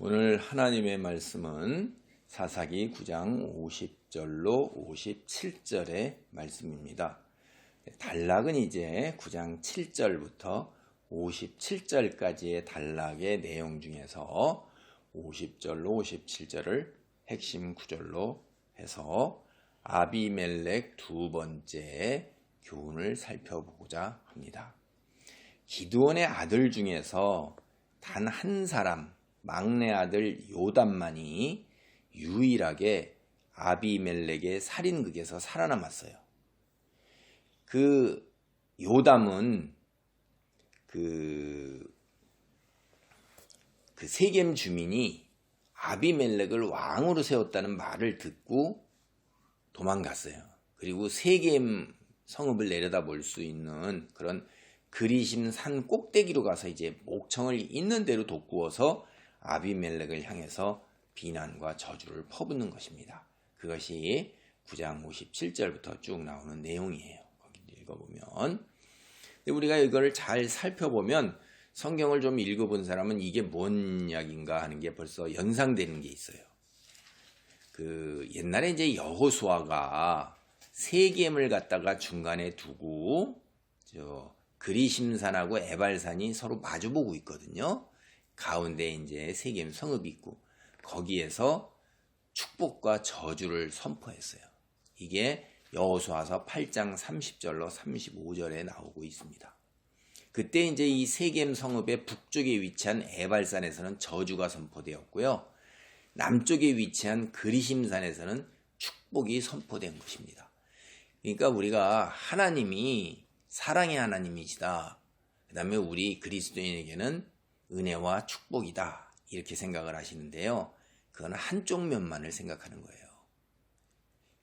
오늘 하나님의 말씀은 사사기 9장 50절로 57절의 말씀입니다. 단락은 이제 9장 7절부터 57절까지의 단락의 내용 중에서 50절로 57절을 핵심 구절로 해서 아비멜렉 두 번째 교훈을 살펴보고자 합니다. 기드온의 아들 중에서 단 한 사람, 막내 아들 요담만이 유일하게 아비멜렉의 살인극에서 살아남았어요. 그 요담은 그 세겜 주민이 아비멜렉을 왕으로 세웠다는 말을 듣고 도망갔어요. 그리고 세겜 성읍을 내려다볼 수 있는 그런 그리심 산 꼭대기로 가서 이제 목청을 있는 대로 돋구어서 아비멜렉을 향해서 비난과 저주를 퍼붓는 것입니다. 그것이 9장 57절부터 쭉 나오는 내용이에요. 거기 읽어보면. 우리가 이걸 잘 살펴보면 성경을 좀 읽어본 사람은 이게 뭔 이야기인가 하는 게 벌써 연상되는 게 있어요. 옛날에 이제 여호수아가 세겜을 갖다가 중간에 두고 그리심산하고 에발산이 서로 마주보고 있거든요. 가운데 이제 세겜 성읍이 있고 거기에서 축복과 저주를 선포했어요. 이게 여호수아서 8장 30절로 35절에 나오고 있습니다. 그때 이제 이 세겜 성읍의 북쪽에 위치한 에발산에서는 저주가 선포되었고요. 남쪽에 위치한 그리심산에서는 축복이 선포된 것입니다. 그러니까 우리가 하나님이 사랑의 하나님이시다. 그 다음에 우리 그리스도인에게는 은혜와 축복이다. 이렇게 생각을 하시는데요. 그건 한쪽 면만을 생각하는 거예요.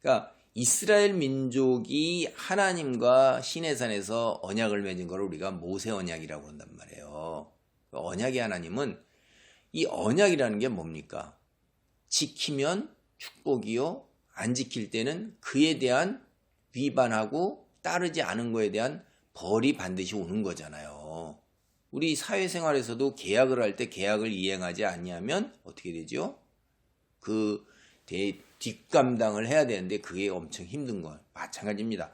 그러니까 이스라엘 민족이 하나님과 시내산에서 언약을 맺은 걸 우리가 모세 언약이라고 한단 말이에요. 언약의 하나님은 이 언약이라는 게 뭡니까? 지키면 축복이요. 안 지킬 때는 그에 대한 위반하고 따르지 않은 거에 대한 벌이 반드시 오는 거잖아요. 우리 사회생활에서도 계약을 할 때 계약을 이행하지 않냐면 어떻게 되죠? 뒷감당을 해야 되는데 그게 엄청 힘든 건 마찬가지입니다.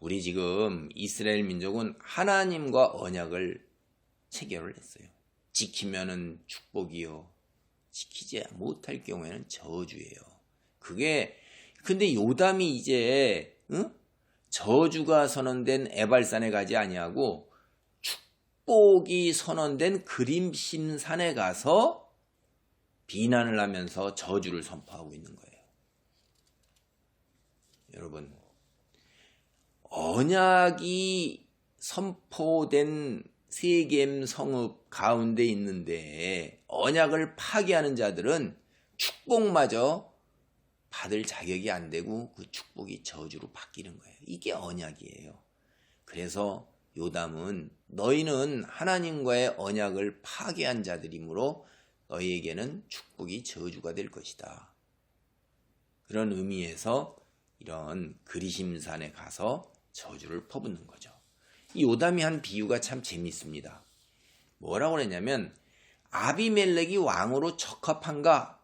우리 지금 이스라엘 민족은 하나님과 언약을 체결을 했어요. 지키면은 축복이요. 지키지 못할 경우에는 저주예요. 근데 요담이 이제 저주가 선언된 에발산에 가지 아니하고 축복이 선언된 그림심산에 가서 비난을 하면서 저주를 선포하고 있는 거예요. 여러분, 언약이 선포된 세겜 성읍 가운데 있는데 언약을 파괴하는 자들은 축복마저 받을 자격이 안 되고 그 축복이 저주로 바뀌는 거예요. 이게 언약이에요. 그래서 요담은 너희는 하나님과의 언약을 파괴한 자들이므로 너희에게는 축복이 저주가 될 것이다. 그런 의미에서 이런 그리심산에 가서 저주를 퍼붓는 거죠. 이 요담이 한 비유가 참 재밌습니다. 뭐라고 그랬냐면 아비멜렉이 왕으로 적합한가?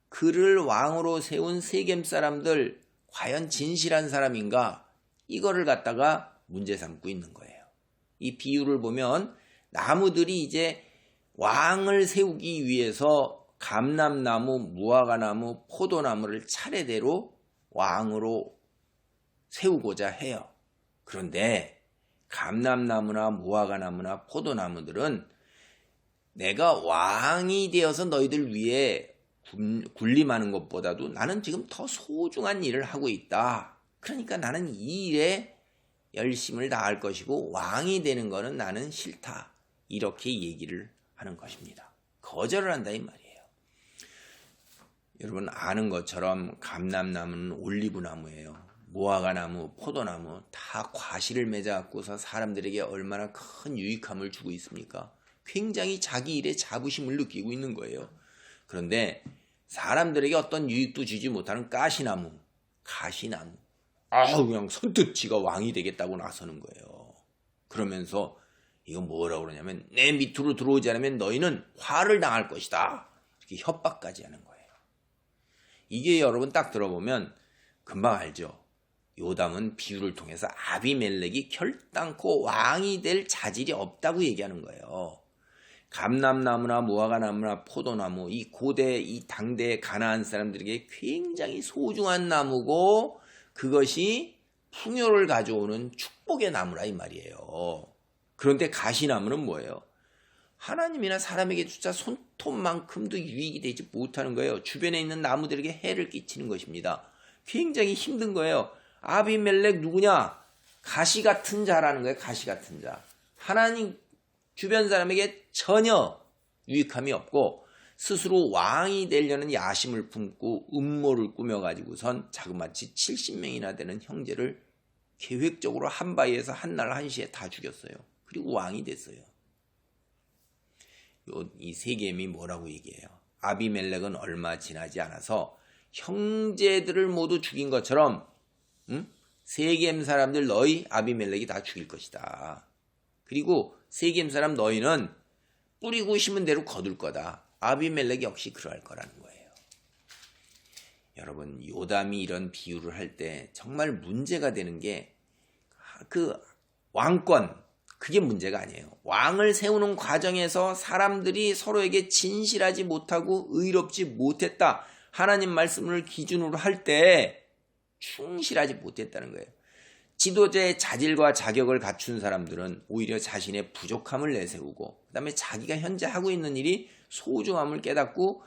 그를 왕으로 세운 세겜 사람들 과연 진실한 사람인가? 이거를 갖다가 문제 삼고 있는 거예요. 이 비유를 보면 나무들이 이제 왕을 세우기 위해서 감람나무, 무화과나무, 포도나무를 차례대로 왕으로 세우고자 해요. 그런데 감람나무나 무화과나무나 포도나무들은 내가 왕이 되어서 너희들 위해 군림하는 것보다도 나는 지금 더 소중한 일을 하고 있다. 그러니까 나는 이 일에 열심을 다할 것이고 왕이 되는 거는 나는 싫다. 이렇게 얘기를 하는 것입니다. 거절을 한다 이 말이에요. 여러분 아는 것처럼 감람나무는 올리브나무예요. 무화과나무, 포도나무 다 과실을 맺어갖고서 사람들에게 얼마나 큰 유익함을 주고 있습니까? 굉장히 자기 일에 자부심을 느끼고 있는 거예요. 그런데 사람들에게 어떤 유익도 주지 못하는 가시나무, 가시나무 그냥 선뜻 지가 왕이 되겠다고 나서는 거예요. 그러면서 이거 뭐라고 그러냐면 내 밑으로 들어오지 않으면 너희는 화를 당할 것이다. 죽기 협박까지 하는 거예요. 이게 여러분 딱 들어보면 금방 알죠. 요담은 비유를 통해서 아비멜렉이 결단코 왕이 될 자질이 없다고 얘기하는 거예요. 감람나무나 무화과나무나 포도나무, 이 고대, 이 당대 가나안 사람들에게 굉장히 소중한 나무고 그것이 풍요를 가져오는 축복의 나무라 이 말이에요. 그런데 가시나무는 뭐예요? 하나님이나 사람에게 주자 손톱만큼도 유익이 되지 못하는 거예요. 주변에 있는 나무들에게 해를 끼치는 것입니다. 굉장히 힘든 거예요. 아비멜렉 누구냐? 가시 같은 자라는 거예요. 가시 같은 자. 하나님 주변 사람에게 전혀 유익함이 없고 스스로 왕이 되려는 야심을 품고 음모를 꾸며가지고선 자그마치 70명이나 되는 형제를 계획적으로 한 바위에서 한날 한시에 다 죽였어요. 그리고 왕이 됐어요. 이 세겜이 뭐라고 얘기해요? 아비멜렉은 얼마 지나지 않아서 형제들을 모두 죽인 것처럼 세겜 사람들 너희 아비멜렉이 다 죽일 것이다. 그리고 세겜 사람 너희는 뿌리고 심은 대로 거둘 거다. 아비멜렉 역시 그러할 거라는 거예요. 여러분 요담이 이런 비유를 할 때 정말 문제가 되는 게 그 왕권 그게 문제가 아니에요. 왕을 세우는 과정에서 사람들이 서로에게 진실하지 못하고 의롭지 못했다. 하나님 말씀을 기준으로 할 때 충실하지 못했다는 거예요. 지도자의 자질과 자격을 갖춘 사람들은 오히려 자신의 부족함을 내세우고 그 다음에 자기가 현재 하고 있는 일이 소중함을 깨닫고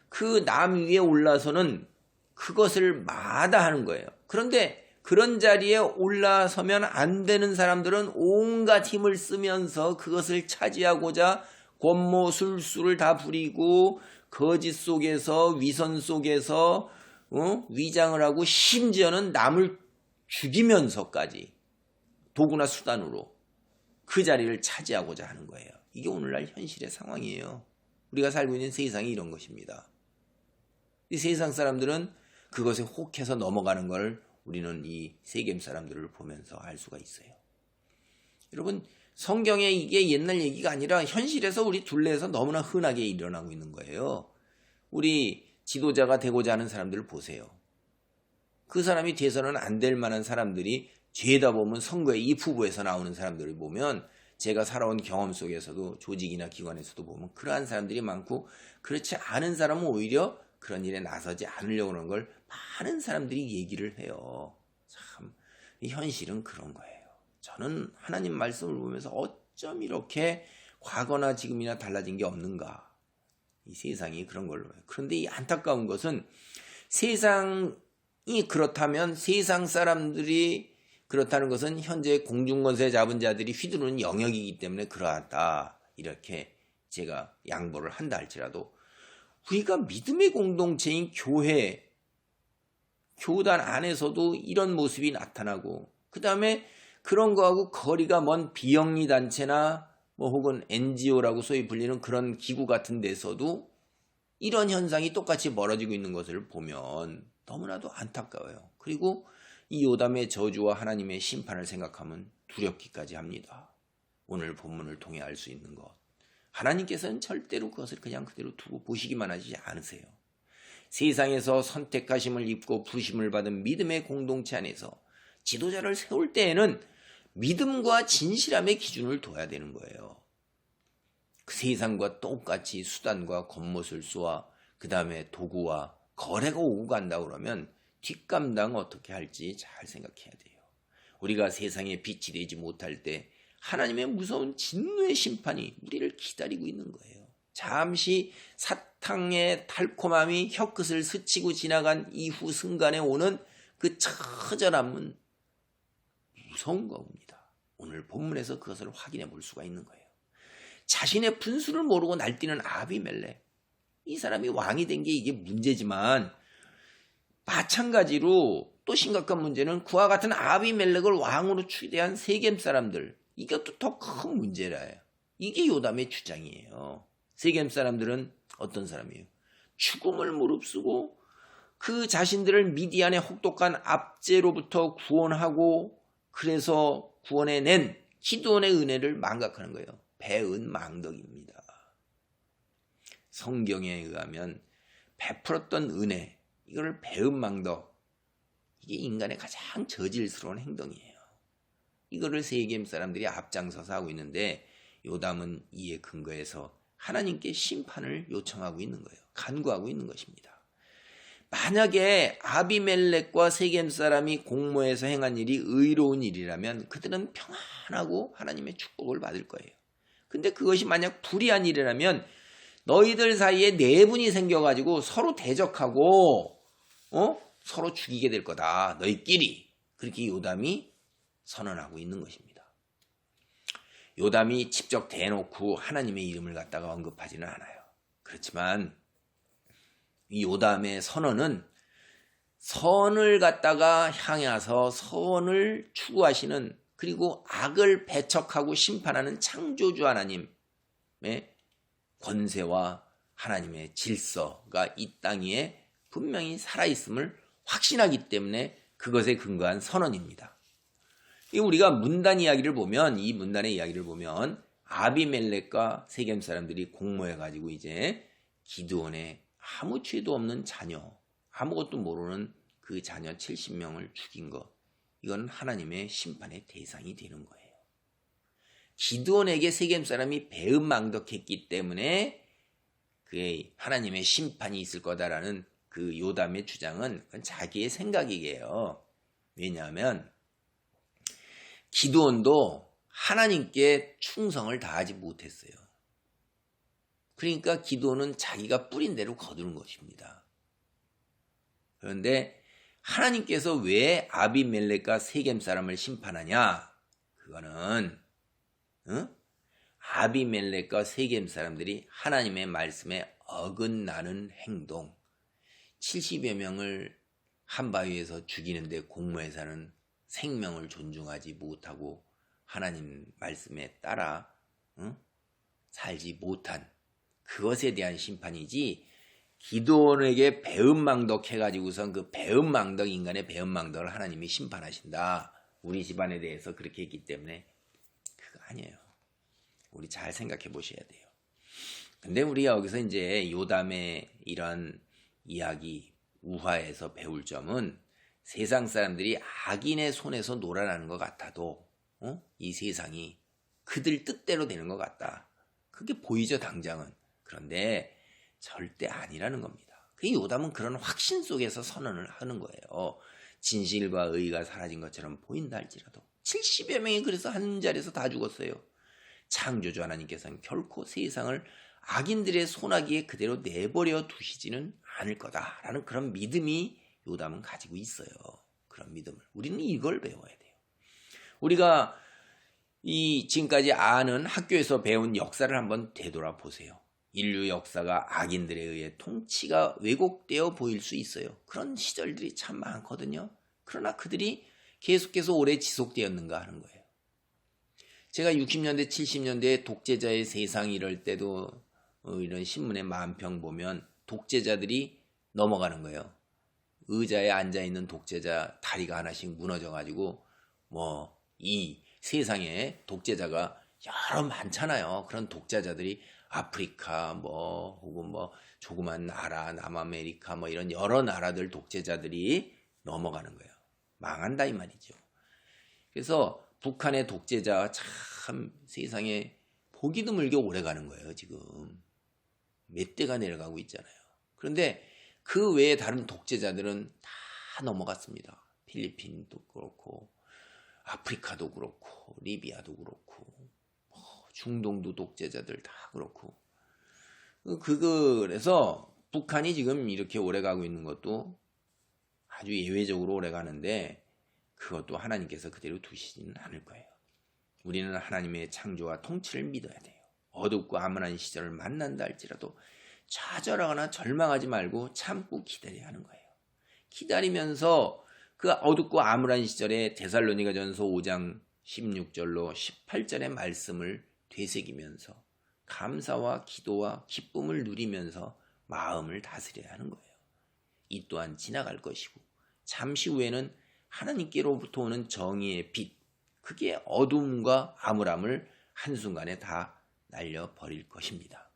그 남 위에 올라서는 그것을 마다하는 거예요. 그런데 그런 자리에 올라서면 안 되는 사람들은 온갖 힘을 쓰면서 그것을 차지하고자 권모술수를 다 부리고 거짓 속에서 위선 속에서 위장을 하고 심지어는 남을 죽이면서까지 도구나 수단으로 그 자리를 차지하고자 하는 거예요. 이게 오늘날 현실의 상황이에요. 우리가 살고 있는 세상이 이런 것입니다. 이 세상 사람들은 그것에 혹해서 넘어가는 걸 우리는 이 세겜 사람들을 보면서 알 수가 있어요. 여러분 성경에 이게 옛날 얘기가 아니라 현실에서 우리 둘레에서 너무나 흔하게 일어나고 있는 거예요. 우리 지도자가 되고자 하는 사람들을 보세요. 그 사람이 돼서는 안 될 만한 사람들이 죄다 보면 선거에 이 후보에서 나오는 사람들을 보면 제가 살아온 경험 속에서도 조직이나 기관에서도 보면 그러한 사람들이 많고 그렇지 않은 사람은 오히려 그런 일에 나서지 않으려고 하는 걸 많은 사람들이 얘기를 해요. 참, 이 현실은 그런 거예요. 저는 하나님 말씀을 보면서 어쩜 이렇게 과거나 지금이나 달라진 게 없는가. 이 세상이 그런 걸로 해요. 그런데 이 안타까운 것은 세상이 그렇다면 세상 사람들이 그렇다는 것은 현재 공중권세 잡은 자들이 휘두르는 영역이기 때문에 그러하다. 이렇게 제가 양보를 한다 할지라도 우리가 믿음의 공동체인 교회, 교단 안에서도 이런 모습이 나타나고 그 다음에 그런 거하고 거리가 먼 비영리 단체나 뭐 혹은 NGO라고 소위 불리는 그런 기구 같은 데서도 이런 현상이 똑같이 벌어지고 있는 것을 보면 너무나도 안타까워요. 그리고 이 요담의 저주와 하나님의 심판을 생각하면 두렵기까지 합니다. 오늘 본문을 통해 알 수 있는 것. 하나님께서는 절대로 그것을 그냥 그대로 두고 보시기만 하지 않으세요. 세상에서 선택하심을 입고 부르심을 받은 믿음의 공동체 안에서 지도자를 세울 때에는 믿음과 진실함의 기준을 둬야 되는 거예요. 그 세상과 똑같이 수단과 겉모술수와 그 다음에 도구와 거래가 오고 간다 그러면 뒷감당 어떻게 할지 잘 생각해야 돼요. 우리가 세상에 빛이 되지 못할 때 하나님의 무서운 진노의 심판이 우리를 기다리고 있는 거예요. 잠시 사탕의 달콤함이 혀끝을 스치고 지나간 이후 순간에 오는 그 처절함은 무서운 겁니다. 오늘 본문에서 그것을 확인해 볼 수가 있는 거예요. 자신의 분수를 모르고 날뛰는 아비멜렉. 이 사람이 왕이 된 게 이게 문제지만 마찬가지로 또 심각한 문제는 그와 같은 아비멜렉을 왕으로 추대한 세겜 사람들. 이것도 더 큰 문제라요. 이게 요담의 주장이에요. 세겜 사람들은 어떤 사람이에요? 죽음을 무릅쓰고 그 자신들을 미디안의 혹독한 압제로부터 구원하고 그래서 구원해낸 기드온의 은혜를 망각하는 거예요. 배은망덕입니다. 성경에 의하면 베풀었던 은혜, 이거를 배은망덕, 이게 인간의 가장 저질스러운 행동이에요. 이거를 세겜 사람들이 앞장서서 하고 있는데 요담은 이에 근거해서 하나님께 심판을 요청하고 있는 거예요. 간구하고 있는 것입니다. 만약에 아비멜렉과 세겜 사람이 공모해서 행한 일이 의로운 일이라면 그들은 평안하고 하나님의 축복을 받을 거예요. 근데 그것이 만약 불의한 일이라면 너희들 사이에 내분이 생겨가지고 서로 대적하고 서로 죽이게 될 거다. 너희끼리. 그렇게 요담이 선언하고 있는 것입니다. 요담이 직접 대놓고 하나님의 이름을 갖다가 언급하지는 않아요. 그렇지만 이 요담의 선언은 선을 갖다가 향해서 선을 추구하시는, 그리고 악을 배척하고 심판하는 창조주 하나님의 권세와 하나님의 질서가 이 땅 위에 분명히 살아있음을 확신하기 때문에 그것에 근거한 선언입니다. 우리가 문단 이야기를 보면, 이 문단의 이야기를 보면 아비멜렉과 세겜 사람들이 공모해가지고 이제 기드온의 아무 죄도 없는 자녀, 아무것도 모르는 그 자녀 70명을 죽인 것, 이건 하나님의 심판의 대상이 되는 거예요. 기드온에게 세겜 사람이 배은망덕했기 때문에 그의 하나님의 심판이 있을 거다라는 그 요담의 주장은 그건 자기의 생각이에요. 왜냐하면 기드온도 하나님께 충성을 다하지 못했어요. 그러니까 기드온은 자기가 뿌린 대로 거두는 것입니다. 그런데 하나님께서 왜 아비멜렉과 세겜 사람을 심판하냐? 그거는 아비멜렉과 세겜 사람들이 하나님의 말씀에 어긋나는 행동, 70여 명을 한 바위에서 죽이는데 공모해서는 생명을 존중하지 못하고 하나님 말씀에 따라 살지 못한 그것에 대한 심판이지, 기드온에게 배은망덕 해가지고선 그 배은망덕, 인간의 배은망덕을 하나님이 심판하신다, 우리 집안에 대해서 그렇게 했기 때문에, 그거 아니에요. 우리 잘 생각해 보셔야 돼요. 근데 우리 여기서 이제 요담의 이런 이야기 우화에서 배울 점은, 세상 사람들이 악인의 손에서 놀아나는 것 같아도 이 세상이 그들 뜻대로 되는 것 같다, 그게 보이죠, 당장은. 그런데 절대 아니라는 겁니다. 그 요담은 그런 확신 속에서 선언을 하는 거예요. 진실과 의가 사라진 것처럼 보인다 할지라도 70여 명이 그래서 한 자리에서 다 죽었어요. 창조주 하나님께서는 결코 세상을 악인들의 손아귀에 그대로 내버려 두시지는 않을 거다라는 그런 믿음이 요담은 가지고 있어요. 그런 믿음을. 우리는 이걸 배워야 돼요. 우리가 이 지금까지 아는 학교에서 배운 역사를 한번 되돌아보세요. 인류 역사가 악인들에 의해 통치가 왜곡되어 보일 수 있어요. 그런 시절들이 참 많거든요. 그러나 그들이 계속해서 오래 지속되었는가 하는 거예요. 제가 60년대 70년대에 독재자의 세상 이럴 때도 이런 신문의 만평 보면 독재자들이 넘어가는 거예요. 의자에 앉아있는 독재자 다리가 하나씩 무너져가지고 이 세상에 독재자가 여러 많잖아요. 그런 독재자들이 아프리카 혹은 조그만 나라 남아메리카 이런 여러 나라들 독재자들이 넘어가는 거예요. 망한다 이 말이죠. 그래서 북한의 독재자 참 세상에 보기 드물게 오래 가는 거예요. 지금 몇 대가 내려가고 있잖아요. 그런데 그 외에 다른 독재자들은 다 넘어갔습니다. 필리핀도 그렇고 아프리카도 그렇고 리비아도 그렇고 중동도 독재자들 다 그렇고, 그래서 북한이 지금 이렇게 오래 가고 있는 것도 아주 예외적으로 오래 가는데 그것도 하나님께서 그대로 두시지는 않을 거예요. 우리는 하나님의 창조와 통치를 믿어야 돼요. 어둡고 암울한 시절을 만난다 할지라도 좌절하거나 절망하지 말고 참고 기다려야 하는 거예요. 기다리면서 그 어둡고 암울한 시절에 데살로니가전서 5장 16절로 18절의 말씀을 되새기면서 감사와 기도와 기쁨을 누리면서 마음을 다스려야 하는 거예요. 이 또한 지나갈 것이고 잠시 후에는 하나님께로부터 오는 정의의 빛, 그게 어둠과 암울함을 한순간에 다 날려버릴 것입니다.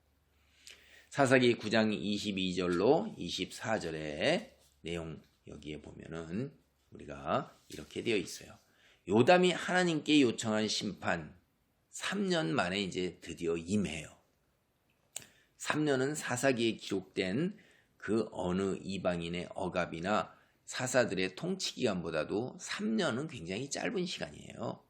사사기 9장 22절로 24절의 내용 여기에 보면은 우리가 이렇게 되어 있어요. 요담이 하나님께 요청한 심판 3년 만에 이제 드디어 임해요. 3년은 사사기에 기록된 그 어느 이방인의 억압이나 사사들의 통치 기간보다도 3년은 굉장히 짧은 시간이에요.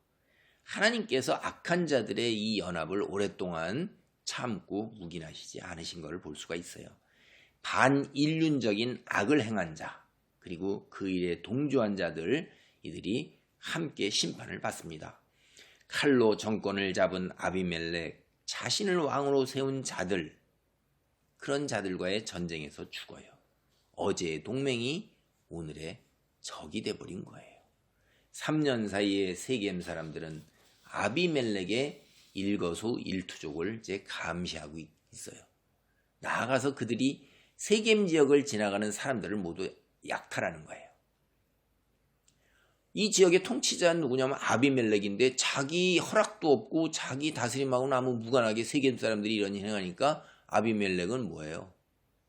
하나님께서 악한 자들의 이 연합을 오랫동안 참고 묵인하시지 않으신 것을 볼 수가 있어요. 반인륜적인 악을 행한 자, 그리고 그 일에 동조한 자들, 이들이 함께 심판을 받습니다. 칼로 정권을 잡은 아비멜렉, 자신을 왕으로 세운 자들, 그런 자들과의 전쟁에서 죽어요. 어제의 동맹이 오늘의 적이 돼버린 거예요. 3년 사이에 세겜 사람들은 아비멜렉의 일거수일투족을 이제 감시하고 있어요. 나아가서 그들이 세겜 지역을 지나가는 사람들을 모두 약탈하는 거예요. 이 지역의 통치자는 누구냐면 아비멜렉인데 자기 허락도 없고 자기 다스림하고는 아무 무관하게 세겜 사람들이 이런 일을 행하니까 아비멜렉은 뭐예요?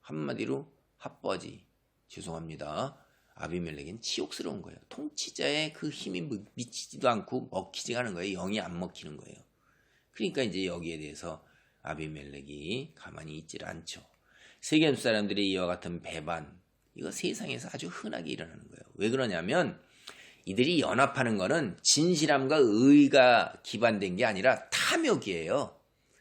한마디로 핫버지. 죄송합니다. 아비멜렉은 치욕스러운 거예요. 통치자의 그 힘이 미치지도 않고 먹히지가 않은 거예요. 영이 안 먹히는 거예요. 그러니까 이제 여기에 대해서 아비멜렉이 가만히 있질 않죠. 세겜 사람들의 이와 같은 배반, 이거 세상에서 아주 흔하게 일어나는 거예요. 왜 그러냐면 이들이 연합하는 거는 진실함과 의가 기반된 게 아니라 탐욕이에요.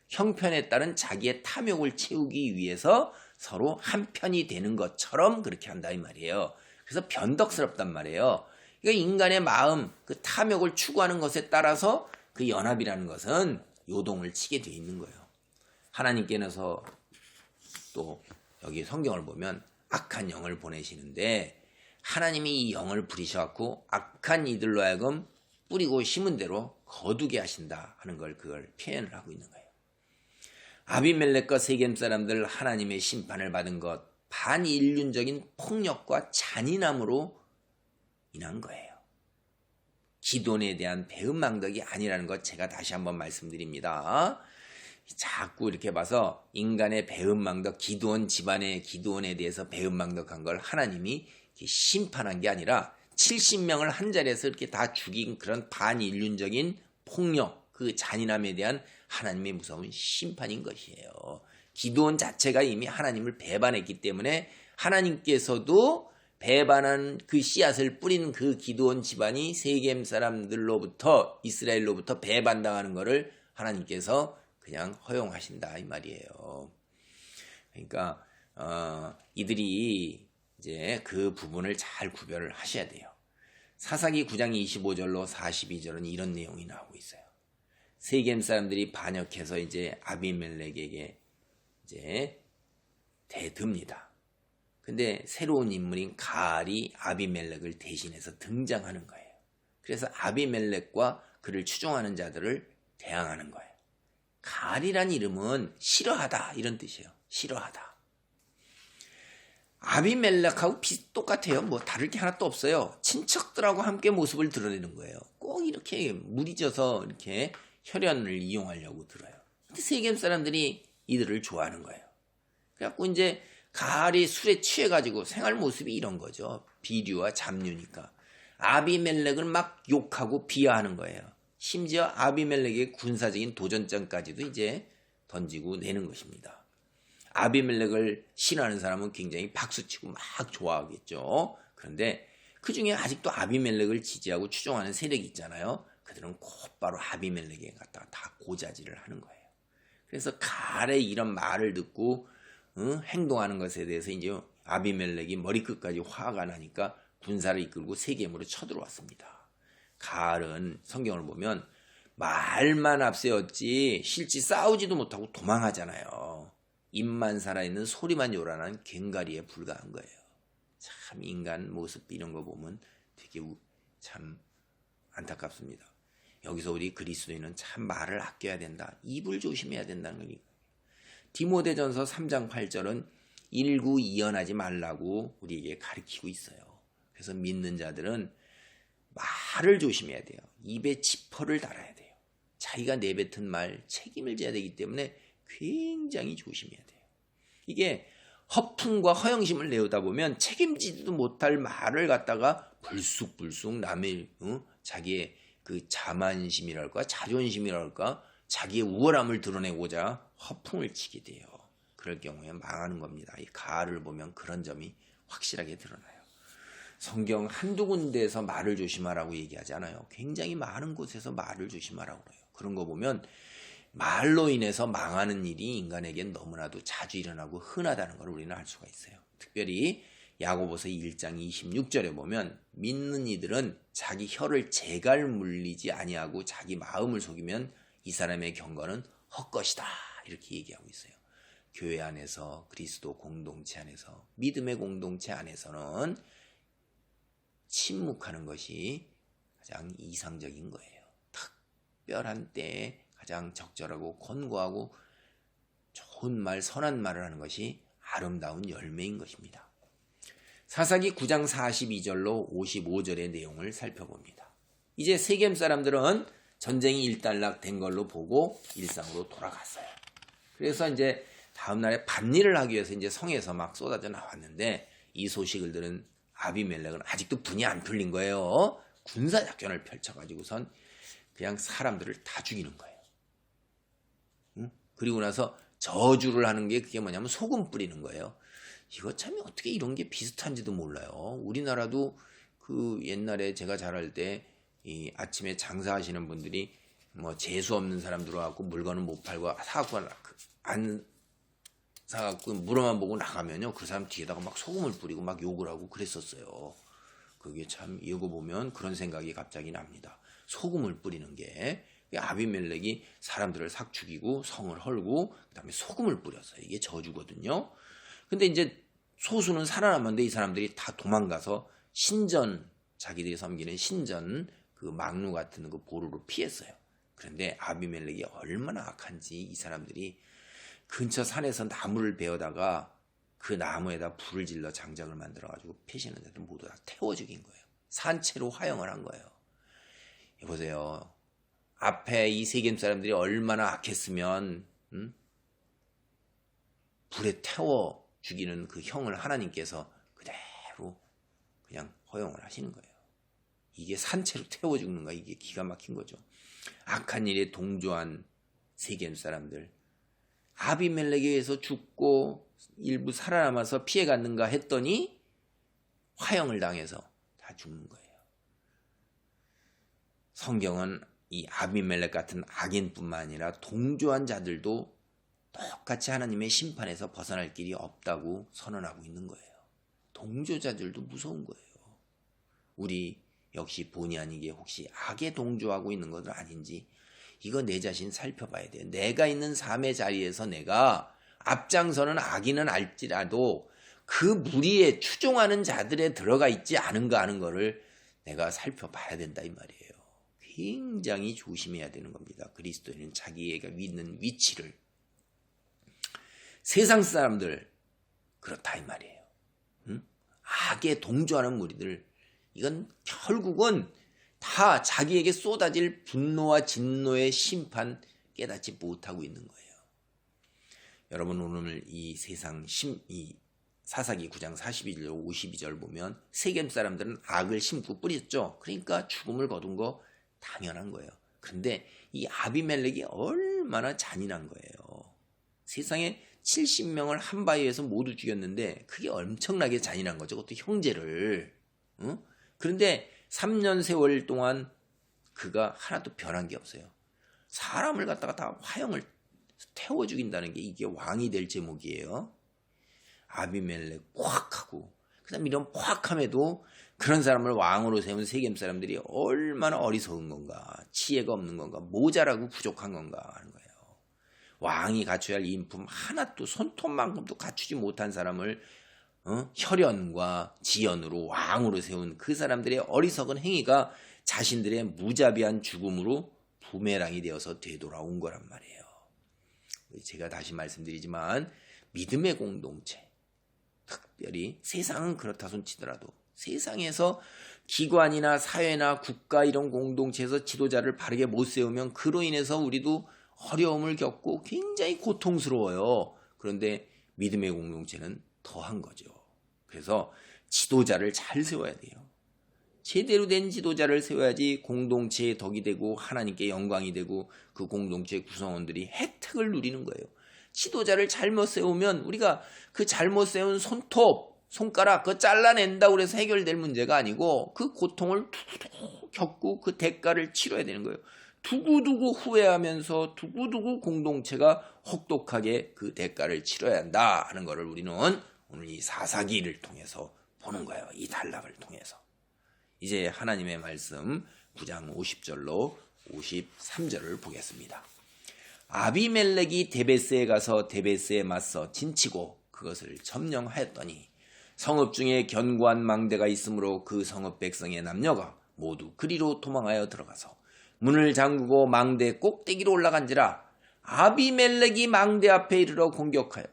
형편에 따른 자기의 탐욕을 채우기 위해서 서로 한편이 되는 것처럼 그렇게 한다 이 말이에요. 그래서 변덕스럽단 말이에요. 그러니까 인간의 마음, 그 탐욕을 추구하는 것에 따라서 그 연합이라는 것은 요동을 치게 돼 있는 거예요. 하나님께서 또 여기 성경을 보면 악한 영을 보내시는데 하나님이 이 영을 부리셔갖고 악한 이들로 하여금 뿌리고 심은 대로 거두게 하신다 하는 걸 그걸 표현을 하고 있는 거예요. 아비멜렉과 세겜 사람들 하나님의 심판을 받은 것 반인륜적인 폭력과 잔인함으로 인한 거예요. 기돈에 대한 배은망덕이 아니라는 것 제가 다시 한번 말씀드립니다. 자꾸 이렇게 봐서 인간의 배은망덕, 기드온 집안의 기드온에 대해서 배은망덕한 걸 하나님이 심판한 게 아니라 70명을 한 자리에서 이렇게 다 죽인 그런 반인륜적인 폭력, 그 잔인함에 대한 하나님의 무서운 심판인 것이에요. 기드온 자체가 이미 하나님을 배반했기 때문에 하나님께서도 배반한 그 씨앗을 뿌린 그 기드온 집안이 세겜 사람들로부터 이스라엘로부터 배반당하는 것을 하나님께서 그냥 허용하신다 이 말이에요. 그러니까 이들이 이제 그 부분을 잘 구별을 하셔야 돼요. 사사기 9장 25절로 42절은 이런 내용이 나오고 있어요. 세겜 사람들이 반역해서 이제 아비멜렉에게 이제 대듭니다. 근데 새로운 인물인 가알이 아비멜렉을 대신해서 등장하는 거예요. 그래서 아비멜렉과 그를 추종하는 자들을 대항하는 거예요. 가알이란 이름은 싫어하다 이런 뜻이에요. 싫어하다. 아비멜렉하고 똑같아요. 뭐 다를 게 하나도 없어요. 친척들하고 함께 모습을 드러내는 거예요. 꼭 이렇게 무리져서 이렇게 혈연을 이용하려고 들어요. 근데 세겜 사람들이 이들을 좋아하는 거예요. 그래갖고 이제 가알이 술에 취해가지고 생활 모습이 이런 거죠. 비류와 잡류니까. 아비멜렉을 막 욕하고 비하하는 거예요. 심지어 아비멜렉의 군사적인 도전장까지도 이제 던지고 내는 것입니다. 아비멜렉을 싫어하는 사람은 굉장히 박수치고 막 좋아하겠죠. 그런데 그 중에 아직도 아비멜렉을 지지하고 추종하는 세력이 있잖아요. 그들은 곧바로 아비멜렉에 갖다가 다 고자질을 하는 거예요. 그래서 가알의 이런 말을 듣고 행동하는 것에 대해서 이제 아비멜렉이 머리끝까지 화가 나니까 군사를 이끌고 세겜으로 쳐들어왔습니다. 가알은 성경을 보면 말만 앞세웠지 실제 싸우지도 못하고 도망하잖아요. 입만 살아있는 소리만 요란한 괭가리에 불과한 거예요. 참 인간 모습 이런 거 보면 되게 참 안타깝습니다. 여기서 우리 그리스도인은 참 말을 아껴야 된다. 입을 조심해야 된다는 거니까. 디모데전서 3장 8절은 일구이연하지 말라고 우리에게 가르치고 있어요. 그래서 믿는 자들은 말을 조심해야 돼요. 입에 지퍼를 달아야 돼요. 자기가 내뱉은 말 책임을 져야 되기 때문에 굉장히 조심해야 돼요. 이게 허풍과 허영심을 내오다 보면 책임지지도 못할 말을 갖다가 불쑥불쑥 남의 자기의 그 자만심이랄까 자존심이랄까 자기의 우월함을 드러내고자 허풍을 치게 돼요. 그럴 경우에 망하는 겁니다. 이 가를 보면 그런 점이 확실하게 드러나요. 성경 한두 군데에서 말을 조심하라고 얘기하지 않아요. 굉장히 많은 곳에서 말을 조심하라고 그래요. 그런 거 보면 말로 인해서 망하는 일이 인간에겐 너무나도 자주 일어나고 흔하다는 걸 우리는 알 수가 있어요. 특별히 야고보서 1장 26절에 보면 믿는 이들은 자기 혀를 재갈 물리지 아니하고 자기 마음을 속이면 이 사람의 경건은 헛것이다 이렇게 얘기하고 있어요. 교회 안에서 그리스도 공동체 안에서 믿음의 공동체 안에서는 침묵하는 것이 가장 이상적인 거예요. 특별한 때에 가장 적절하고 권고하고 좋은 말, 선한 말을 하는 것이 아름다운 열매인 것입니다. 사사기 9장 42절로 55절의 내용을 살펴봅니다. 이제 세겜 사람들은 전쟁이 일단락된 걸로 보고 일상으로 돌아갔어요. 그래서 이제 다음날에 밭일을 하기 위해서 이제 성에서 막 쏟아져 나왔는데 이 소식을 들은 아비멜렉은 아직도 분이 안 풀린 거예요. 군사작전을 펼쳐가지고선 그냥 사람들을 다 죽이는 거예요. 그리고 나서 저주를 하는 게 그게 뭐냐면 소금 뿌리는 거예요. 이거 참 어떻게 이런 게 비슷한지도 몰라요. 우리나라도 그 옛날에 제가 자랄 때 이 아침에 장사하시는 분들이 뭐 재수 없는 사람 들어와갖고 물건은 못 팔고 사갖고 안 사갖고 물어만 보고 나가면요 그 사람 뒤에다가 막 소금을 뿌리고 막 욕을 하고 그랬었어요. 그게 참 이거 보면 그런 생각이 갑자기 납니다. 소금을 뿌리는 게 아비멜렉이 사람들을 싹 죽이고 성을 헐고 그다음에 소금을 뿌렸어요. 이게 저주거든요. 근데 이제 소수는 살아남았는데 이 사람들이 다 도망가서 신전 자기들이 섬기는 신전 그 망루 같은 그 보루로 피했어요. 그런데 아비멜렉이 얼마나 악한지 이 사람들이 근처 산에서 나무를 베어다가 그 나무에다 불을 질러 장작을 만들어가지고 패시는 데들 모두 다 태워 죽인 거예요. 산채로 화형을 한 거예요. 보세요. 앞에 이 세겜 사람들이 얼마나 악했으면 불에 태워 죽이는 그 형을 하나님께서 그대로 그냥 허용을 하시는 거예요. 이게 산채로 태워 죽는가 이게 기가 막힌 거죠. 악한 일에 동조한 세겜 사람들 아비멜렉에 의해서 죽고 일부 살아남아서 피해갔는가 했더니 화형을 당해서 다 죽는 거예요. 성경은 이 아비멜렉 같은 악인뿐만 아니라 동조한 자들도 똑같이 하나님의 심판에서 벗어날 길이 없다고 선언하고 있는 거예요. 동조자들도 무서운 거예요. 우리 역시 본의 아니게 혹시 악에 동조하고 있는 것은 아닌지 이거 내 자신 살펴봐야 돼요. 내가 있는 삶의 자리에서 내가 앞장서는 악인은 알지라도 그 무리에 추종하는 자들에 들어가 있지 않은가 하는 거를 내가 살펴봐야 된다 이 말이에요. 굉장히 조심해야 되는 겁니다. 그리스도인은 자기가 믿는 위치를 세상 사람들 그렇다 이 말이에요. 악에 동조하는 무리들 이건 결국은 다 자기에게 쏟아질 분노와 진노의 심판 깨닫지 못하고 있는 거예요. 여러분 오늘 이 세상 이 사사기 9장 41절 52절 보면 세겜 사람들은 악을 심고 뿌렸죠. 그러니까 죽음을 거둔 거 당연한 거예요. 그런데 이 아비멜렉이 얼마나 잔인한 거예요. 세상에 70명을 한 바위에서 모두 죽였는데 그게 엄청나게 잔인한 거죠. 그것도 형제를. 그런데 3년 세월 동안 그가 하나도 변한 게 없어요. 사람을 갖다가 다 화형을 태워 죽인다는 게 이게 왕이 될 제목이에요. 아비멜렉 포악하고 그다음 이런 포악함에도 그런 사람을 왕으로 세운 세겜 사람들이 얼마나 어리석은 건가, 지혜가 없는 건가, 모자라고 부족한 건가 하는 거예요. 왕이 갖춰야 할 인품 하나도 손톱만큼도 갖추지 못한 사람을 혈연과 지연으로 왕으로 세운 그 사람들의 어리석은 행위가 자신들의 무자비한 죽음으로 부메랑이 되어서 되돌아온 거란 말이에요. 제가 다시 말씀드리지만 믿음의 공동체, 특별히 세상은 그렇다 손치더라도 세상에서 기관이나 사회나 국가 이런 공동체에서 지도자를 바르게 못 세우면 그로 인해서 우리도 어려움을 겪고 굉장히 고통스러워요. 그런데 믿음의 공동체는 더한 거죠. 그래서 지도자를 잘 세워야 돼요. 제대로 된 지도자를 세워야지 공동체의 덕이 되고 하나님께 영광이 되고 그 공동체 구성원들이 혜택을 누리는 거예요. 지도자를 잘못 세우면 우리가 그 잘못 세운 손가락 그거 잘라낸다고 해서 해결될 문제가 아니고 그 고통을 두고두고 겪고 그 대가를 치러야 되는 거예요. 두고두고 후회하면서 두고두고 공동체가 혹독하게 그 대가를 치러야 한다 하는 것을 우리는 오늘 이 사사기를 통해서 보는 거예요. 이 단락을 통해서. 이제 하나님의 말씀 9장 50절로 53절을 보겠습니다. 아비멜렉이 데베스에 가서 데베스에 맞서 진치고 그것을 점령하였더니 성읍 중에 견고한 망대가 있으므로 그 성읍 백성의 남녀가 모두 그리로 도망하여 들어가서 문을 잠그고 망대 꼭대기로 올라간지라 아비멜렉이 망대 앞에 이르러 공격하여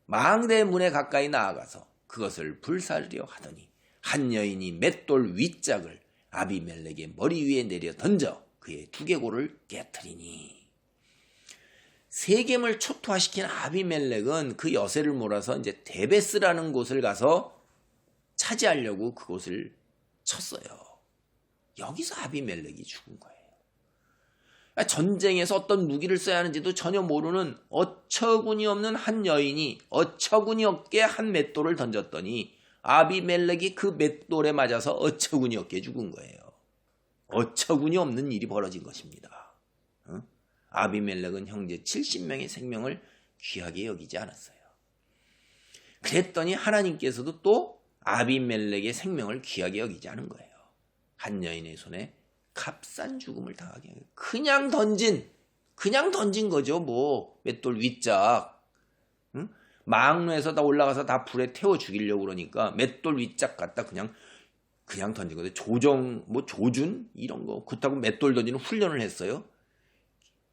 망대 문에 가까이 나아가서 그것을 불사르려 하더니 한 여인이 맷돌 윗짝을 아비멜렉의 머리 위에 내려 던져 그의 두개골을 깨트리니 세겜을 초토화시킨 아비멜렉은 그 여세를 몰아서 이제 데베스라는 곳을 가서 차지하려고 그곳을 쳤어요. 여기서 아비멜렉이 죽은 거예요. 전쟁에서 어떤 무기를 써야 하는지도 전혀 모르는 어처구니 없는 한 여인이 어처구니 없게 한 맷돌을 던졌더니 아비멜렉이 그 맷돌에 맞아서 어처구니 없게 죽은 거예요. 어처구니 없는 일이 벌어진 것입니다. 아비멜렉은 형제 70명의 생명을 귀하게 여기지 않았어요. 그랬더니 하나님께서도 또 아비멜렉의 생명을 귀하게 여기지 않은 거예요. 한 여인의 손에 값싼 죽음을 당하게 해요. 그냥 던진 거죠. 뭐 맷돌 윗짝. 망루에서 다 올라가서 다 불에 태워 죽이려고 그러니까 맷돌 윗짝 갖다 그냥 던진 거죠. 조준 이런 거 그렇다고 맷돌 던지는 훈련을 했어요.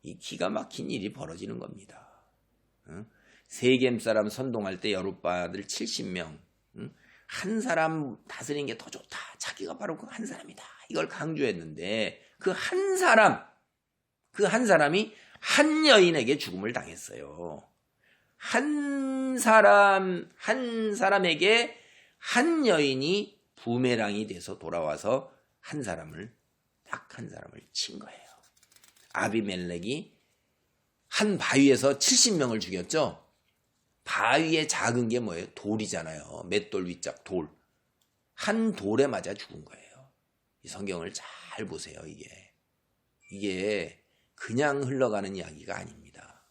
이 기가 막힌 일이 벌어지는 겁니다. 세겜 사람 선동할 때 여룻바들 70명 한 사람 다스리는 게 더 좋다. 자기가 바로 그 한 사람이다. 이걸 강조했는데 그 한 사람이 한 여인에게 죽음을 당했어요. 한 사람에게 한 여인이 부메랑이 돼서 돌아와서 딱 한 사람을 친 거예요. 아비멜렉이 한 바위에서 70명을 죽였죠. 바위에 작은 게 뭐예요? 돌이잖아요. 맷돌 윗짝 돌. 한 돌에 맞아 죽은 거예요. 이 성경을 잘 보세요. 이게 그냥 흘러가는 이야기가 아닙니다.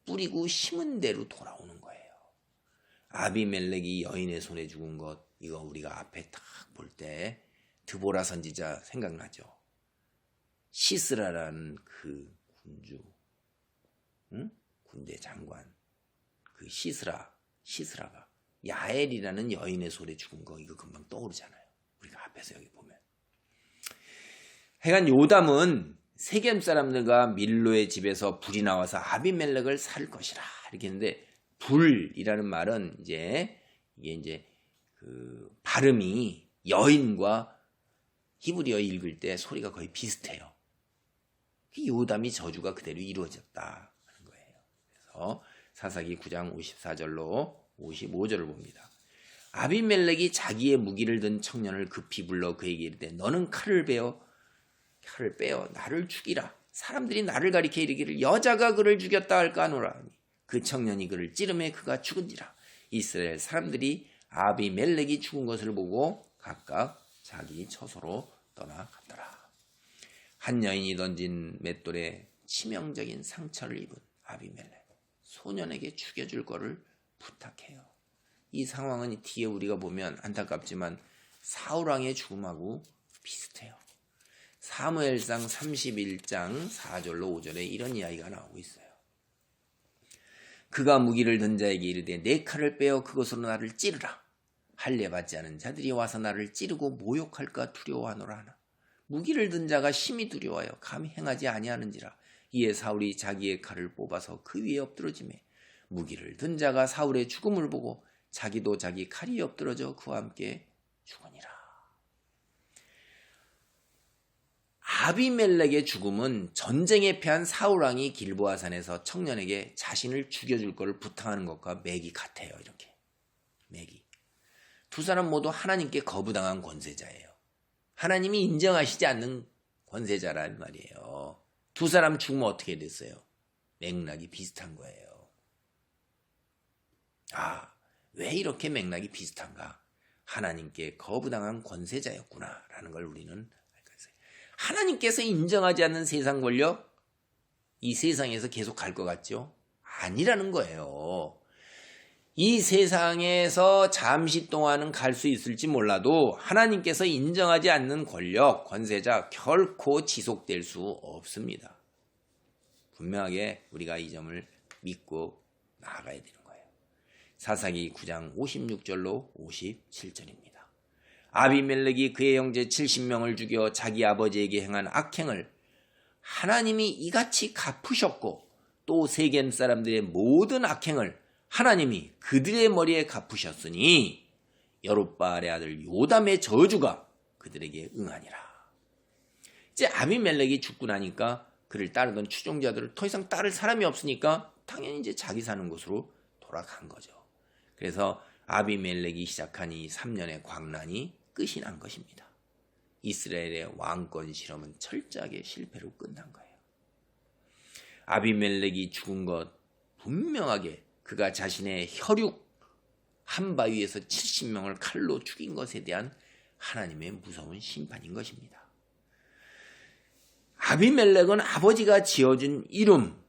뿌리고 심은 대로 돌아오는 거예요. 아비멜렉이 여인의 손에 죽은 것, 이거 우리가 앞에 딱 볼 때 드보라 선지자 생각나죠? 시스라라는 그 군주, 군대 장관, 그 시스라가 야엘이라는 여인의 손에 죽은 거 이거 금방 떠오르잖아요. 우리가 앞에서 여기 보면. 하여간 요담은 세겜 사람들과 밀로의 집에서 불이 나와서 아비멜렉을 살 것이라 이렇게 했는데 불이라는 말은 이게 이제 그 발음이 여인과 히브리어 읽을 때 소리가 거의 비슷해요. 요담이 저주가 그대로 이루어졌다 하는 거예요. 그래서 사사기 9장 54절로 55절을 봅니다. 아비멜렉이 자기의 무기를 든 청년을 급히 불러 그에게 이르되 너는 칼을 빼어 나를 죽이라. 사람들이 나를 가리켜 이르기를 여자가 그를 죽였다 할까 하노라. 그 청년이 그를 찌르매 그가 죽은지라. 이스라엘 사람들이 아비멜렉이 죽은 것을 보고 각각 자기 처소로 떠나갔더라. 한 여인이 던진 맷돌에 치명적인 상처를 입은 아비멜렉. 소년에게 죽여줄 거를 부탁해요. 이 상황은 뒤에 우리가 보면 안타깝지만 사울왕의 죽음하고 비슷해요. 사무엘상 31장 4절로 5절에 이런 이야기가 나오고 있어요. 그가 무기를 든 자에게 이르되 내 칼을 빼어 그것으로 나를 찌르라. 할례 받지 않은 자들이 와서 나를 찌르고 모욕할까 두려워하노라 하나. 무기를 든 자가 심히 두려워하여 감히 행하지 아니하는지라. 이에 사울이 자기의 칼을 뽑아서 그 위에 엎드러지매 무기를 든 자가 사울의 죽음을 보고 자기도 자기 칼이 엎드러져 그와 함께 죽으니라. 아비멜렉의 죽음은 전쟁에 패한 사울왕이 길보아산에서 청년에게 자신을 죽여줄 것을 부탁하는 것과 맥이 같아요. 이렇게 맥이. 두 사람 모두 하나님께 거부당한 권세자예요. 하나님이 인정하시지 않는 권세자란 말이에요. 두 사람 죽으면 어떻게 됐어요? 맥락이 비슷한 거예요. 왜 이렇게 맥락이 비슷한가? 하나님께 거부당한 권세자였구나 라는 걸 우리는 알겠어요. 하나님께서 인정하지 않는 세상 권력, 이 세상에서 계속 갈 것 같죠? 아니라는 거예요. 이 세상에서 잠시 동안은 갈 수 있을지 몰라도 하나님께서 인정하지 않는 권력, 권세자 결코 지속될 수 없습니다. 분명하게 우리가 이 점을 믿고 나아가야 되는 거예요. 사사기 9장 56절로 57절입니다. 아비멜렉이 그의 형제 70명을 죽여 자기 아버지에게 행한 악행을 하나님이 이같이 갚으셨고 또 세겜 사람들의 모든 악행을 하나님이 그들의 머리에 갚으셨으니 여룻바알의 아들 요담의 저주가 그들에게 응하니라. 이제 아비멜렉이 죽고 나니까 그를 따르던 추종자들을 더 이상 따를 사람이 없으니까 당연히 이제 자기 사는 곳으로 돌아간 거죠. 그래서 아비멜렉이 시작한 이 3년의 광란이 끝이 난 것입니다. 이스라엘의 왕권 실험은 철저하게 실패로 끝난 거예요. 아비멜렉이 죽은 것 분명하게 그가 자신의 혈육 한 바위에서 70명을 칼로 죽인 것에 대한 하나님의 무서운 심판인 것입니다. 아비멜렉은 아버지가 지어준 이름,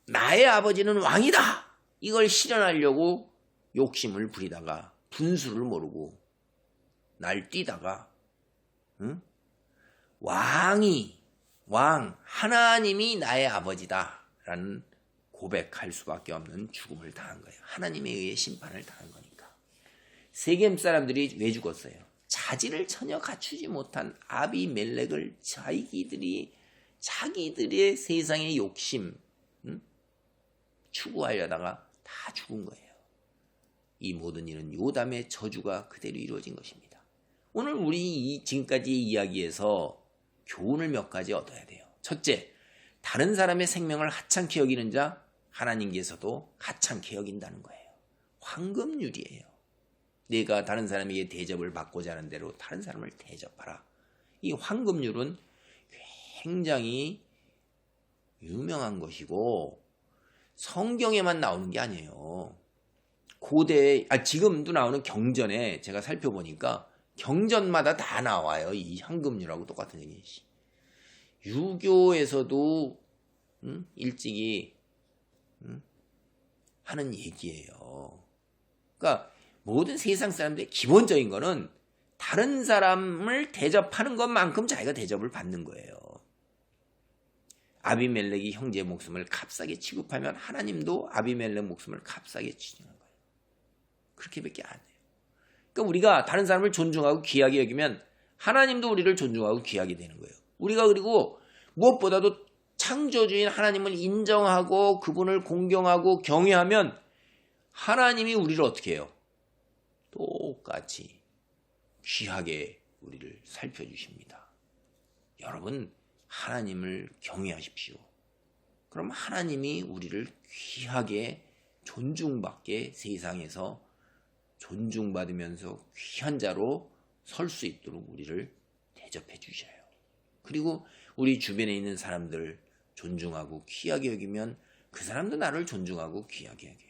나의 아버지는 왕이다! 이걸 실현하려고 욕심을 부리다가 분수를 모르고 날뛰다가 하나님이 나의 아버지다 라는 고백할 수밖에 없는 죽음을 당한 거예요. 하나님에 의해 심판을 당한 거니까. 세겜 사람들이 왜 죽었어요? 자질을 전혀 갖추지 못한 아비멜렉을 자기들의 세상의 욕심 추구하려다가 다 죽은 거예요. 이 모든 일은 요담의 저주가 그대로 이루어진 것입니다. 오늘 우리 지금까지의 이야기에서 교훈을 몇 가지 얻어야 돼요. 첫째, 다른 사람의 생명을 하찮게 여기는 자 하나님께서도 하찮게 여긴다는 거예요. 황금률이에요. 내가 다른 사람에게 대접을 받고자 하는 대로 다른 사람을 대접하라. 이 황금률은 굉장히 유명한 것이고 성경에만 나오는 게 아니에요. 지금도 나오는 경전에 제가 살펴보니까 경전마다 다 나와요. 이 황금률하고 똑같은 얘기. 유교에서도 일찍이 하는 얘기예요. 그러니까 모든 세상 사람들의 기본적인 거는 다른 사람을 대접하는 것만큼 자기가 대접을 받는 거예요. 아비멜렉이 형제의 목숨을 값싸게 취급하면 하나님도 아비멜렉 목숨을 값싸게 취급하는 거예요. 그렇게밖에 안 해요. 그러니까 우리가 다른 사람을 존중하고 귀하게 여기면 하나님도 우리를 존중하고 귀하게 되는 거예요. 우리가 그리고 무엇보다도 창조주인 하나님을 인정하고 그분을 공경하고 경외하면 하나님이 우리를 어떻게 해요? 똑같이 귀하게 우리를 살펴주십니다. 여러분, 하나님을 경외하십시오. 그럼 하나님이 우리를 귀하게 존중받게 세상에서 존중받으면서 귀한 자로 설 수 있도록 우리를 대접해 주셔요. 그리고 우리 주변에 있는 사람들 존중하고 귀하게 여기면 그 사람도 나를 존중하고 귀하게 여겨요.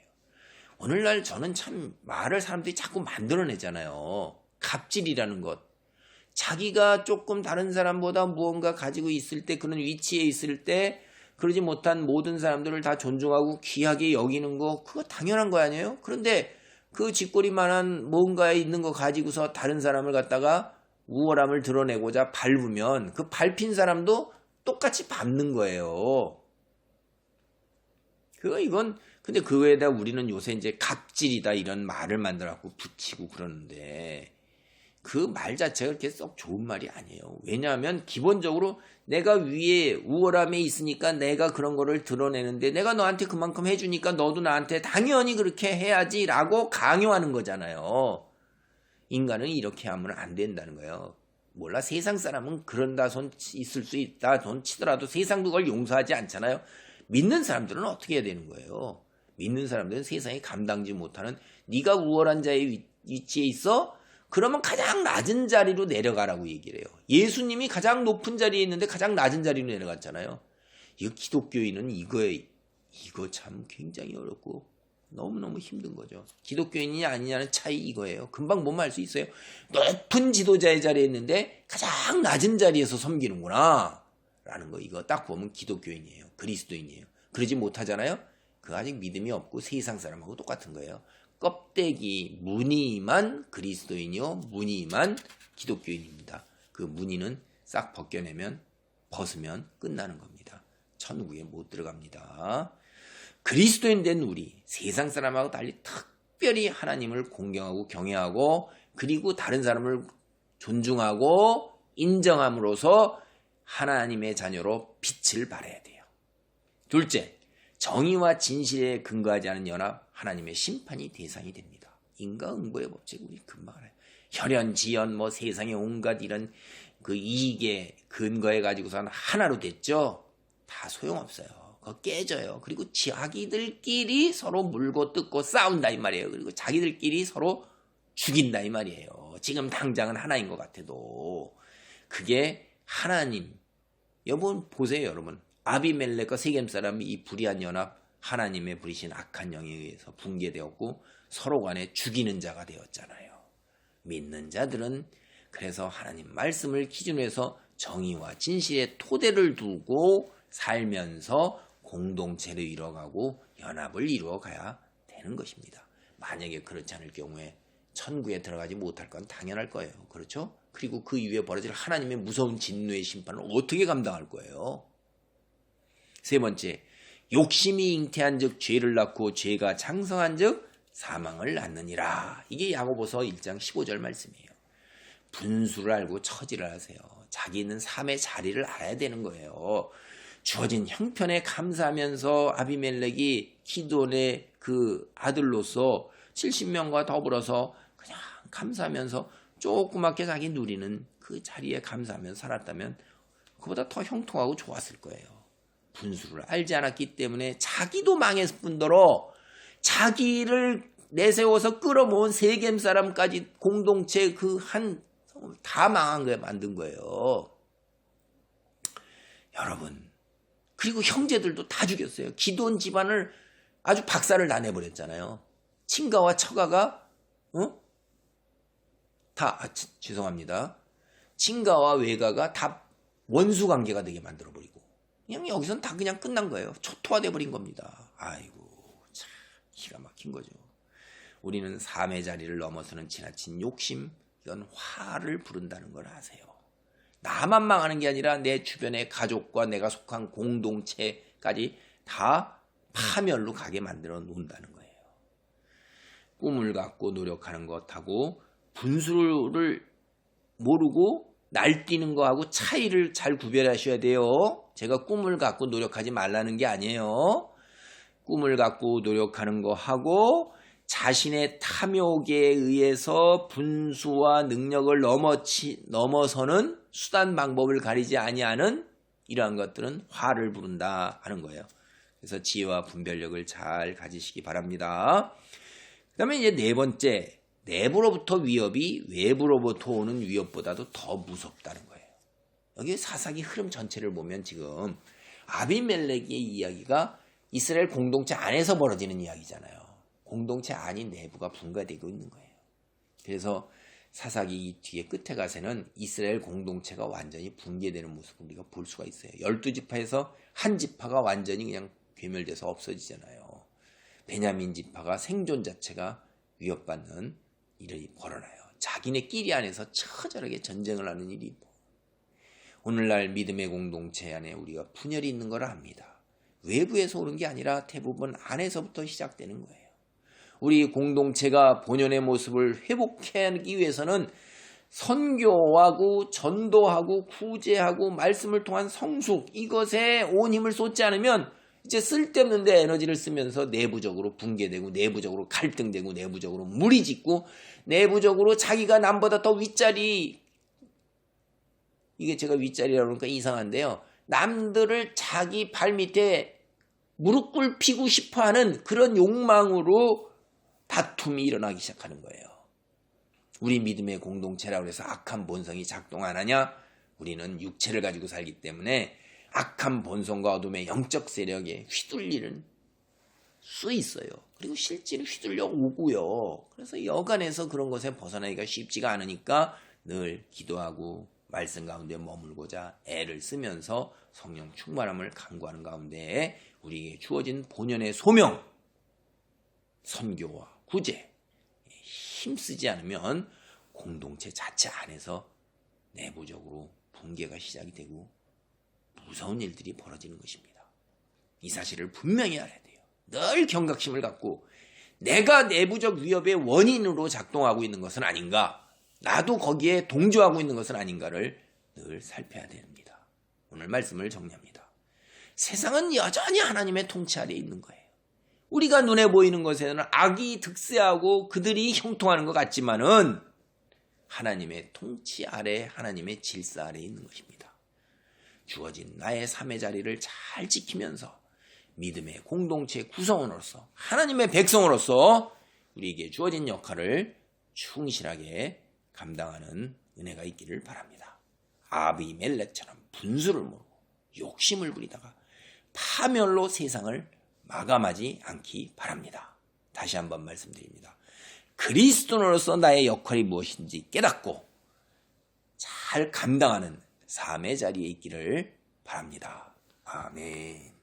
오늘날 저는 참 말을 사람들이 자꾸 만들어내잖아요. 갑질이라는 것. 자기가 조금 다른 사람보다 무언가 가지고 있을 때, 그런 위치에 있을 때 그러지 못한 모든 사람들을 다 존중하고 귀하게 여기는 거, 그거 당연한 거 아니에요? 그런데 그 쥐꼬리만한 뭔가에 있는 거 가지고서 다른 사람을 갖다가 우월함을 드러내고자 밟으면 그 밟힌 사람도 똑같이 밟는 거예요. 근데 그거에다 우리는 요새 이제 갑질이다 이런 말을 만들어갖고 붙이고 그러는데 그 말 자체가 그렇게 썩 좋은 말이 아니에요. 왜냐하면 기본적으로 내가 위에 우월함에 있으니까 내가 그런 거를 드러내는데 내가 너한테 그만큼 해주니까 너도 나한테 당연히 그렇게 해야지 라고 강요하는 거잖아요. 인간은 이렇게 하면 안 된다는 거예요. 몰라 세상 사람은 그런다 손 있을 수 있다 손 치더라도 세상도 그걸 용서하지 않잖아요. 믿는 사람들은 어떻게 해야 되는 거예요? 믿는 사람들은 세상에 감당지 못하는 네가 우월한 자의 위치에 있어? 그러면 가장 낮은 자리로 내려가라고 얘기를 해요. 예수님이 가장 높은 자리에 있는데 가장 낮은 자리로 내려갔잖아요. 이거 기독교인은 이거 참 굉장히 어렵고 너무너무 힘든 거죠. 기독교인이냐 아니냐는 차이 이거예요. 금방 못 말 수 있어요. 높은 지도자의 자리에 있는데 가장 낮은 자리에서 섬기는구나 라는 거. 이거 딱 보면 기독교인이에요. 그리스도인이에요. 그러지 못하잖아요. 그 아직 믿음이 없고 세상 사람하고 똑같은 거예요. 껍데기 무늬만 그리스도인이요 무늬만 기독교인입니다. 그 무늬는 싹 벗으면 끝나는 겁니다. 천국에 못 들어갑니다. 그리스도인 된 우리 세상 사람하고 달리 특별히 하나님을 공경하고 경외하고 그리고 다른 사람을 존중하고 인정함으로써 하나님의 자녀로 빛을 발해야 돼요. 둘째, 정의와 진실에 근거하지 않은 연합, 하나님의 심판이 대상이 됩니다. 인과응보의 법칙 우리 금방 알아요. 혈연, 지연, 세상의 온갖 이런 그 이익에 근거해 가지고서는 하나로 됐죠. 다 소용없어요. 그거 깨져요. 그리고 자기들끼리 서로 물고 뜯고 싸운다 이 말이에요. 그리고 자기들끼리 서로 죽인다 이 말이에요. 지금 당장은 하나인 것 같아도 그게 하나님. 여러분 보세요, 여러분. 아비멜렉과 세겜 사람이 이 불의한 연합, 하나님의 부리신 악한 영에 의해서 붕괴되었고 서로 간에 죽이는 자가 되었잖아요. 믿는 자들은 그래서 하나님 말씀을 기준으로 해서 정의와 진실의 토대를 두고 살면서 공동체를 이뤄가고 연합을 이루어가야 되는 것입니다. 만약에 그렇지 않을 경우에 천국에 들어가지 못할 건 당연할 거예요. 그렇죠? 그리고 그 이후에 벌어질 하나님의 무서운 진노의 심판을 어떻게 감당할 거예요? 세 번째, 욕심이 잉태한 즉 죄를 낳고 죄가 장성한 즉 사망을 낳느니라. 이게 야고보서 1장 15절 말씀이에요. 분수를 알고 처지를 하세요. 자기 있는 삶의 자리를 알아야 되는 거예요. 주어진 형편에 감사하면서 아비멜렉이 기돈의 그 아들로서 70명과 더불어서 그냥 감사하면서 조그맣게 자기 누리는 그 자리에 감사하면서 살았다면 그보다 더 형통하고 좋았을 거예요. 분수를 알지 않았기 때문에 자기도 망했을 뿐더러 자기를 내세워서 끌어모은 세겜 사람까지 공동체 그 다 망한 거에 만든 거예요. 여러분, 그리고 형제들도 다 죽였어요. 기돈 집안을 아주 박살을 다 내버렸잖아요. 친가와 처가가 죄송합니다. 친가와 외가가 다 원수 관계가 되게 만들어버리고 그냥 여기선 다 그냥 끝난 거예요. 초토화돼 버린 겁니다. 아이고 참 기가 막힌 거죠. 우리는 삶의 자리를 넘어서는 지나친 욕심, 이건 화를 부른다는 걸 아세요. 나만 망하는 게 아니라 내 주변의 가족과 내가 속한 공동체까지 다 파멸로 가게 만들어 놓는다는 거예요. 꿈을 갖고 노력하는 것하고 분수를 모르고 날뛰는 거하고 차이를 잘 구별하셔야 돼요. 제가 꿈을 갖고 노력하지 말라는 게 아니에요. 꿈을 갖고 노력하는 거하고 자신의 탐욕에 의해서 분수와 능력을 넘어서는 수단 방법을 가리지 아니하는 이러한 것들은 화를 부른다 하는 거예요. 그래서 지혜와 분별력을 잘 가지시기 바랍니다. 그 다음에 이제 네 번째, 내부로부터 위협이 외부로부터 오는 위협보다도 더 무섭다는 거예요. 여기 사사기 흐름 전체를 보면 지금 아비멜렉의 이야기가 이스라엘 공동체 안에서 벌어지는 이야기잖아요. 공동체 안인 내부가 분가되고 있는 거예요. 그래서 사사기 뒤에 끝에 가서는 이스라엘 공동체가 완전히 붕괴되는 모습을 우리가 볼 수가 있어요. 12지파에서 한 지파가 완전히 그냥 괴멸돼서 없어지잖아요. 베냐민 지파가 생존 자체가 위협받는 일이 벌어나요. 자기네끼리 안에서 처절하게 전쟁을 하는 일이 오늘날 믿음의 공동체 안에 우리가 분열이 있는 걸 압니다. 외부에서 오는 게 아니라 대부분 안에서부터 시작되는 거예요. 우리 공동체가 본연의 모습을 회복하기 위해서는 선교하고 전도하고 구제하고 말씀을 통한 성숙 이것에 온 힘을 쏟지 않으면 이제 쓸데없는 데 에너지를 쓰면서 내부적으로 붕괴되고 내부적으로 갈등되고 내부적으로 무리짓고 내부적으로 자기가 남보다 더 윗자리 이게 제가 윗자리라고 그러니까 이상한데요. 남들을 자기 발 밑에 무릎 꿇히고 싶어하는 그런 욕망으로 다툼이 일어나기 시작하는 거예요. 우리 믿음의 공동체라고 해서 악한 본성이 작동 안 하냐? 우리는 육체를 가지고 살기 때문에 악한 본성과 어둠의 영적 세력에 휘둘리는 수 있어요. 그리고 실제로 휘둘려 오고요. 그래서 여간에서 그런 것에 벗어나기가 쉽지가 않으니까 늘 기도하고 말씀 가운데 머물고자 애를 쓰면서 성령 충만함을 간구하는 가운데 우리에게 주어진 본연의 소명, 선교와 구제, 힘쓰지 않으면 공동체 자체 안에서 내부적으로 붕괴가 시작이 되고 무서운 일들이 벌어지는 것입니다. 이 사실을 분명히 알아야 돼요. 늘 경각심을 갖고 내가 내부적 위협의 원인으로 작동하고 있는 것은 아닌가, 나도 거기에 동조하고 있는 것은 아닌가를 늘 살펴야 됩니다. 오늘 말씀을 정리합니다. 세상은 여전히 하나님의 통치 아래에 있는 거예요. 우리가 눈에 보이는 것에는 악이 득세하고 그들이 형통하는 것 같지만은 하나님의 통치 아래, 하나님의 질서 아래에 있는 것입니다. 주어진 나의 삶의 자리를 잘 지키면서 믿음의 공동체 구성원으로서, 하나님의 백성으로서 우리에게 주어진 역할을 충실하게 감당하는 은혜가 있기를 바랍니다. 아비멜렉처럼 분수를 모르고 욕심을 부리다가 파멸로 세상을 마감하지 않기 바랍니다. 다시 한번 말씀드립니다. 그리스도인으로서 나의 역할이 무엇인지 깨닫고 잘 감당하는 삶의 자리에 있기를 바랍니다. 아멘.